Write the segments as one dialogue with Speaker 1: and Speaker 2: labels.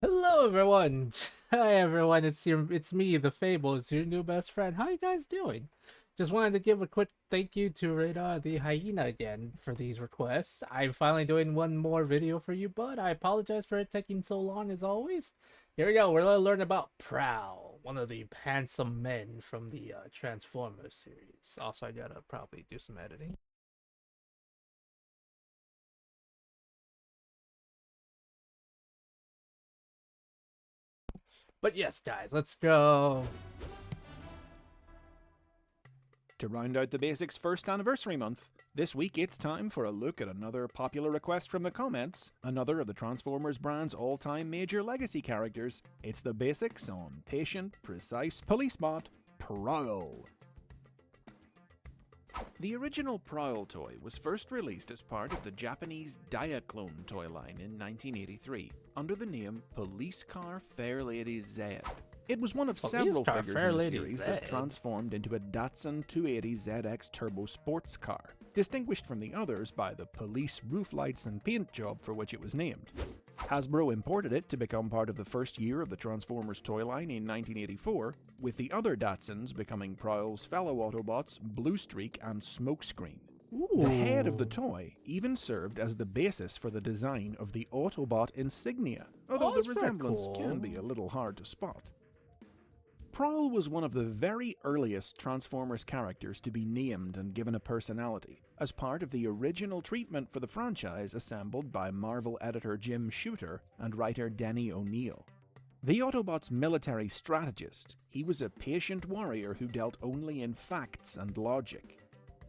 Speaker 1: Hello, everyone. Hi, everyone. It's me, the Fable. It's your new best friend. How you guys doing? Just wanted to give a quick thank you to Rada the Hyena again for these requests. I'm finally doing one more video for you, but I apologize for it taking so long as always. Here we go. We're gonna learn about Prowl, one of the handsome men from the Transformers series. Also, I gotta probably do some editing. But yes, guys, let's go.
Speaker 2: To round out the Basics first anniversary month, this week it's time for a look at another popular request from the comments, another of the Transformers brand's all-time major legacy characters. It's the Basics on Patient, Precise Police Bot, PROWL. The original PROWL toy was first released as part of the Japanese Diaclone toy line in 1983, under the name Police Car Fairlady Z. It was one of several figures in the series that transformed into a Datsun 280ZX Turbo sports car, distinguished from the others by the police roof lights and paint job for which it was named. Hasbro imported it to become part of the first year of the Transformers toy line in 1984, with the other Datsuns becoming PROWL's fellow Autobots Bluestreak and Smokescreen. The head of the toy even served as the basis for the design of the Autobot insignia, although the resemblance can be a little hard to spot. PROWL was one of the very earliest Transformers characters to be named and given a personality, as part of the original treatment for the franchise assembled by Marvel editor Jim Shooter and writer Denny O'Neil. The Autobot's military strategist, he was a patient warrior who dealt only in facts and logic.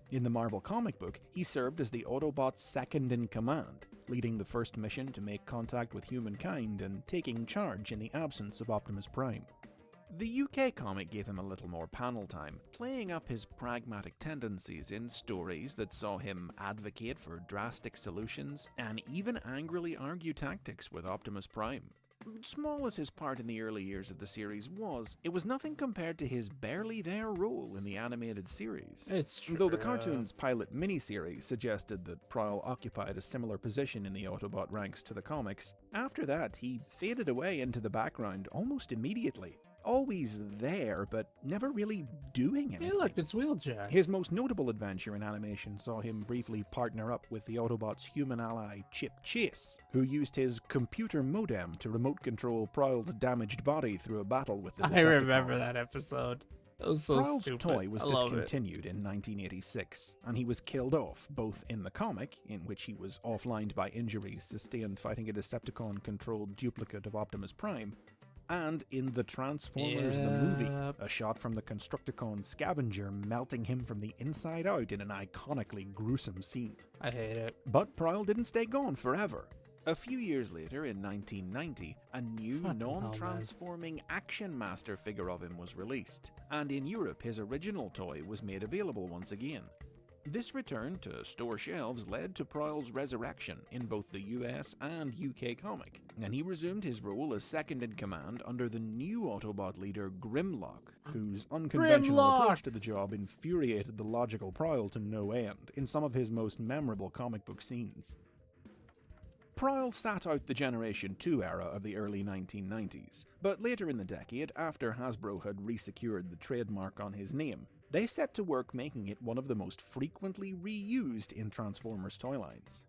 Speaker 2: In the Marvel comic book, he served as the Autobots' second-in-command, leading the first mission to make contact with humankind and taking charge in the absence of Optimus Prime. The UK comic gave him a little more panel time, playing up his pragmatic tendencies in stories that saw him advocate for drastic solutions and even angrily argue tactics with Optimus Prime. Small as his part in the early years of the series was, it was nothing compared to his barely there role in the animated series.
Speaker 1: It's true.
Speaker 2: Though the cartoon's pilot miniseries suggested that PROWL occupied a similar position in the Autobot ranks to the comics, after that he faded away into the background almost immediately. Always there, but never really doing anything.
Speaker 1: Hey, look, it's Wheeljack.
Speaker 2: His most notable adventure in animation saw him briefly partner up with the Autobots' human ally Chip Chase, who used his computer modem to remote control PROWL's damaged body through a battle with the Decepticons.
Speaker 1: I remember that episode. It was so
Speaker 2: PROWL's
Speaker 1: stupid.
Speaker 2: toy was discontinued in 1986, and he was killed off, both in the comic, in which he was offlined by injuries sustained fighting a Decepticon-controlled duplicate of Optimus Prime, and in the Transformers the movie, a shot from the Constructicon scavenger melting him from the inside out in an iconically gruesome scene.
Speaker 1: I hate it.
Speaker 2: But PROWL didn't stay gone forever. A few years later, in 1990, a new non-transforming Action Master figure of him was released, and in Europe his original toy was made available once again. This return to store shelves led to PROWL's resurrection in both the US and UK comic, and he resumed his role as second-in-command under the new Autobot leader Grimlock, whose unconventional approach to the job infuriated the logical PROWL to no end in some of his most memorable comic book scenes. PROWL sat out the Generation 2 era of the early 1990s, but later in the decade, after Hasbro had resecured the trademark on his name, they set to work making it one of the most frequently reused in Transformers toy lines.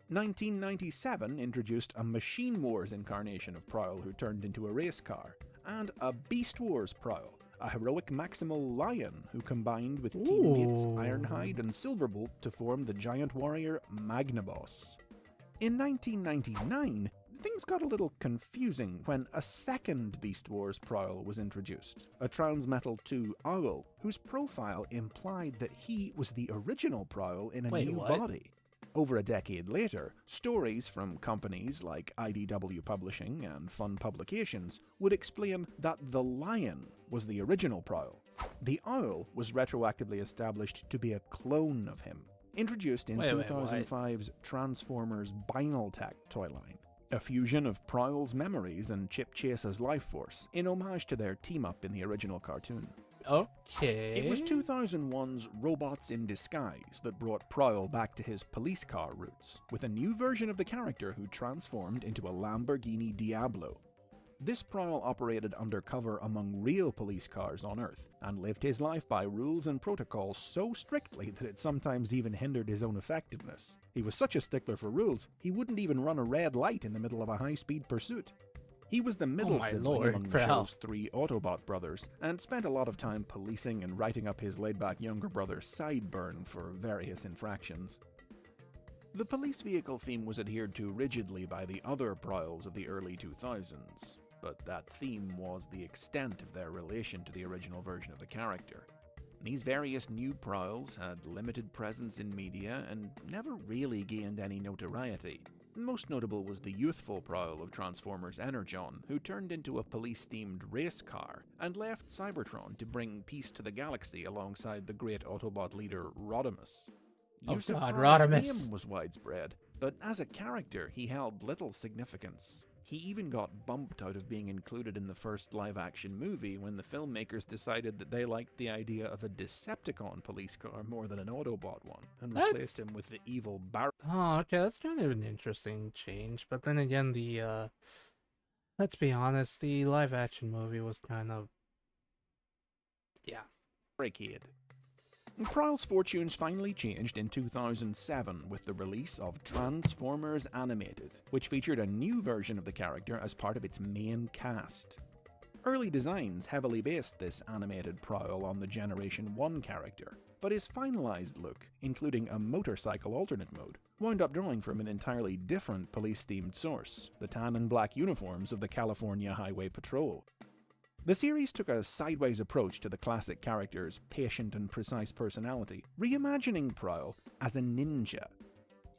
Speaker 2: 1997 introduced a Machine Wars incarnation of PROWL who turned into a race car, and a Beast Wars PROWL, a heroic Maximal Lion who combined with teammates Ironhide and Silverbolt to form the giant warrior Magnaboss. In 1999, things got a little confusing when a second Beast Wars PROWL was introduced, a Transmetal 2 Owl, whose profile implied that he was the original PROWL in a new body. Over a decade later, stories from companies like IDW Publishing and Fun Publications would explain that the Lion was the original PROWL. The Owl was retroactively established to be a clone of him, introduced in 2005's Transformers Binaltech toy line, a fusion of PROWL's memories and Chip Chase's life force, in homage to their team-up in the original cartoon.
Speaker 1: Okay.
Speaker 2: It was 2001's Robots in Disguise that brought PROWL back to his police car roots, with a new version of the character who transformed into a Lamborghini Diablo. This PROWL operated undercover among real police cars on Earth, and lived his life by rules and protocols so strictly that it sometimes even hindered his own effectiveness. He was such a stickler for rules, he wouldn't even run a red light in the middle of a high-speed pursuit. He was the middle sibling among the show's three Autobot brothers, and spent a lot of time policing and writing up his laid-back younger brother Sideburn for various infractions. The police vehicle theme was adhered to rigidly by the other PROWLs of the early 2000s, but that theme was the extent of their relation to the original version of the character. These various new PROWLs had limited presence in media and never really gained any notoriety. Most notable was the youthful PROWL of Transformers Energon, who turned into a police-themed race car and left Cybertron to bring peace to the galaxy alongside the great Autobot leader Rodimus. Use of Rodimus' name was widespread, but as a character he held little significance. He even got bumped out of being included in the first live-action movie when the filmmakers decided that they liked the idea of a Decepticon police car more than an Autobot one, and replaced him with the evil
Speaker 1: Oh, okay, that's kind of an interesting change. But then again, let's be honest, the live-action movie was kind of... yeah.
Speaker 2: Barricade. PROWL's fortunes finally changed in 2007 with the release of Transformers Animated, which featured a new version of the character as part of its main cast. Early designs heavily based this animated PROWL on the Generation 1 character, but his finalized look, including a motorcycle alternate mode, wound up drawing from an entirely different police-themed source, the tan and black uniforms of the California Highway Patrol. The series took a sideways approach to the classic character's patient and precise personality, reimagining PROWL as a ninja.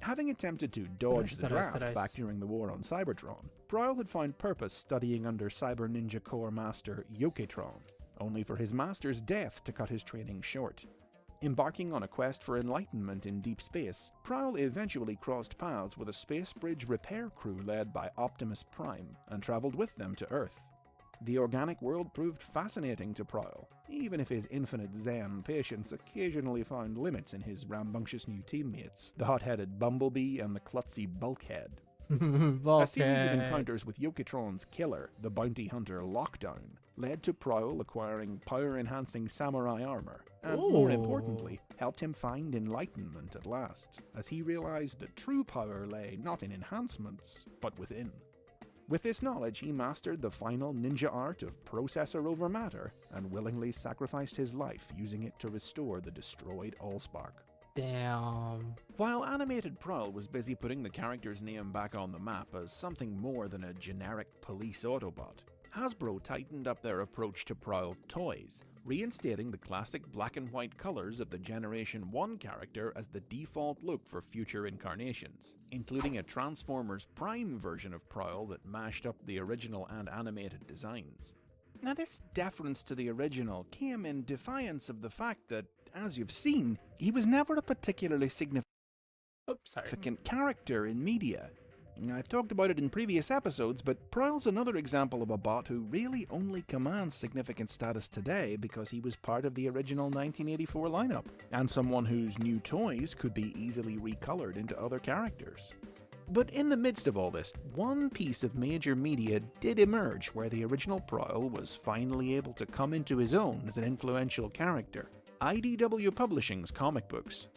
Speaker 2: Having attempted to dodge the draft back during the war on Cybertron, PROWL had found purpose studying under Cyber Ninja Corps master Yoketron, only for his master's death to cut his training short. Embarking on a quest for enlightenment in deep space, PROWL eventually crossed paths with a space bridge repair crew led by Optimus Prime, and traveled with them to Earth. The organic world proved fascinating to PROWL, even if his infinite zen patience occasionally found limits in his rambunctious new teammates, the hot-headed Bumblebee and the klutzy Bulkhead. A series of encounters with Yoketron's killer, the bounty hunter Lockdown, led to PROWL acquiring power-enhancing samurai armor, and more importantly, helped him find enlightenment at last, as he realized that true power lay not in enhancements, but within. With this knowledge, he mastered the final ninja art of processor over matter, and willingly sacrificed his life using it to restore the destroyed Allspark.
Speaker 1: Damn.
Speaker 2: While animated PROWL was busy putting the character's name back on the map as something more than a generic police Autobot, Hasbro tightened up their approach to PROWL toys, reinstating the classic black and white colors of the Generation 1 character as the default look for future incarnations, including a Transformers Prime version of PROWL that mashed up the original and animated designs. Now, this deference to the original came in defiance of the fact that, as you've seen, he was never a particularly significant character in media. I've talked about it in previous episodes, but PROWL's another example of a bot who really only commands significant status today because he was part of the original 1984 lineup, and someone whose new toys could be easily recolored into other characters. But in the midst of all this, one piece of major media did emerge where the original PROWL was finally able to come into his own as an influential character: IDW Publishing's comic books.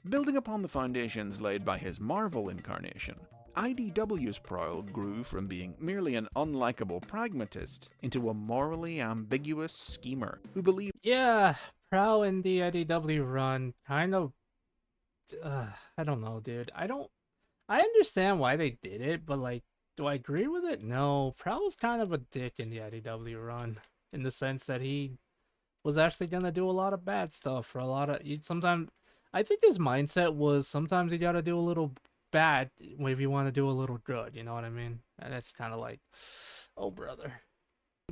Speaker 2: Building upon the foundations laid by his Marvel incarnation, IDW's PROWL grew from being merely an unlikable pragmatist into a morally ambiguous schemer who believed...
Speaker 1: Yeah, PROWL in the IDW run kind of... I don't know, dude. I understand why they did it, but, like, do I agree with it? No, PROWL's kind of a dick in the IDW run, in the sense that he was actually gonna do a lot of bad stuff for a lot of... Sometimes... I think his mindset was sometimes you gotta do a little bad if you want to do a little good, you know what I mean? And it's kind of like, oh brother.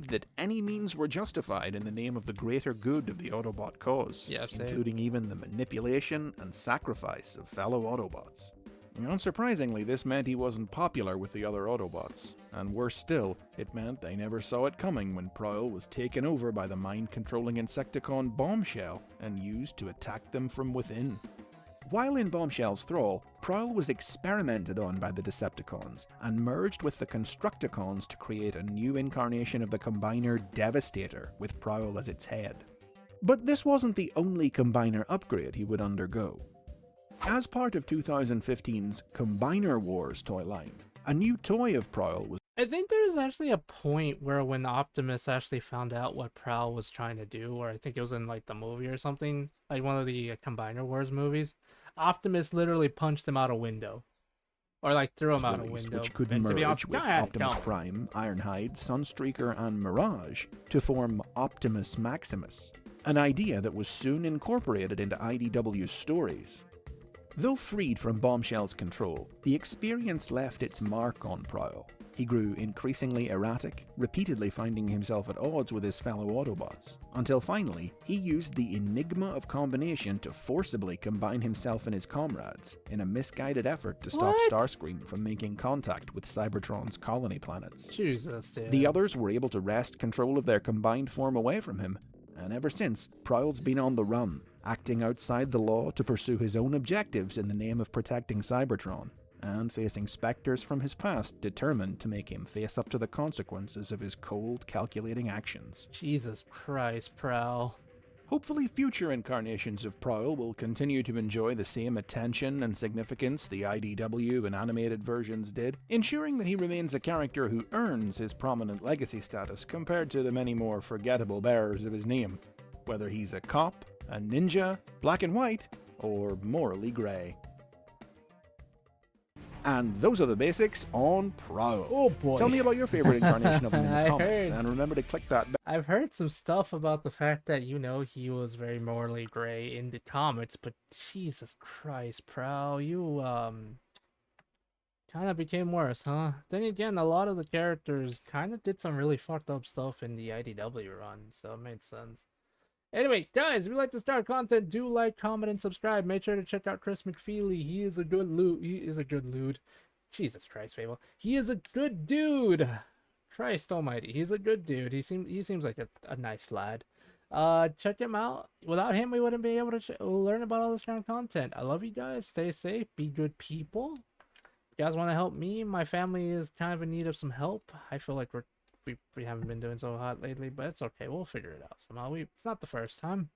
Speaker 2: That any means were justified in the name of the greater good of the Autobot cause, including even the manipulation and sacrifice of fellow Autobots. Unsurprisingly, this meant he wasn't popular with the other Autobots, and worse still, it meant they never saw it coming when PROWL was taken over by the mind-controlling Insecticon Bombshell and used to attack them from within. While in Bombshell's thrall, PROWL was experimented on by the Decepticons and merged with the Constructicons to create a new incarnation of the Combiner Devastator, with PROWL as its head. But this wasn't the only Combiner upgrade he would undergo. As part of 2015's Combiner Wars toy line, a new toy of PROWL was...
Speaker 1: I think there's actually a point where when Optimus actually found out what Prowl was trying to do, or I think it was in like the movie or something, like one of the Combiner Wars movies, Optimus literally punched him out a window. Or like threw him out a window.
Speaker 2: which could
Speaker 1: And to be
Speaker 2: merge
Speaker 1: honest,
Speaker 2: with
Speaker 1: go ahead,
Speaker 2: Optimus
Speaker 1: go.
Speaker 2: Prime, Ironhide, Sunstreaker and Mirage to form Optimus Maximus, an idea that was soon incorporated into IDW's stories. Though freed from Bombshell's control, the experience left its mark on PROWL. He grew increasingly erratic, repeatedly finding himself at odds with his fellow Autobots, until finally he used the enigma of combination to forcibly combine himself and his comrades in a misguided effort to stop
Speaker 1: What?
Speaker 2: Starscream from making contact with Cybertron's colony planets.
Speaker 1: Jesus, dude.
Speaker 2: The others were able to wrest control of their combined form away from him, and ever since, PROWL's been on the run, acting outside the law to pursue his own objectives in the name of protecting Cybertron, and facing specters from his past determined to make him face up to the consequences of his cold, calculating actions.
Speaker 1: Jesus Christ, Prowl.
Speaker 2: Hopefully future incarnations of PROWL will continue to enjoy the same attention and significance the IDW and animated versions did, ensuring that he remains a character who earns his prominent legacy status compared to the many more forgettable bearers of his name, whether he's a cop, a ninja, black and white, or morally grey. And those are the basics on PROWL.
Speaker 1: Oh boy.
Speaker 2: Tell me about your favorite incarnation of him in the
Speaker 1: I
Speaker 2: comments,
Speaker 1: heard.
Speaker 2: and remember to click that bell.
Speaker 1: I've heard some stuff about the fact that, you know, he was very morally gray in the comics, but Jesus Christ, Prowl, you, kind of became worse, huh? Then again, a lot of the characters kind of did some really fucked up stuff in the IDW run, so it made sense. Anyway, guys, if you like this start content, do like, comment, and subscribe. Make sure to check out Chris McFeely. He is a good dude. Jesus Christ, Fable. He is a good dude. Christ almighty. He's a good dude. He seems like a nice lad. Check him out. Without him, we wouldn't be able to learn about all this kind of content. I love you guys. Stay safe. Be good people. If you guys want to help me, my family is kind of in need of some help. I feel like we haven't been doing so hot lately, but it's okay. We'll figure it out somehow. It's not the first time.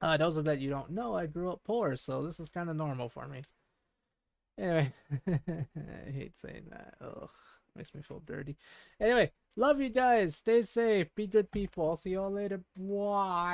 Speaker 1: Those of that you don't know, I grew up poor, so this is kind of normal for me. Anyway, I hate saying that. Ugh, makes me feel dirty. Anyway, love you guys. Stay safe. Be good people. I'll see y'all later. Bye.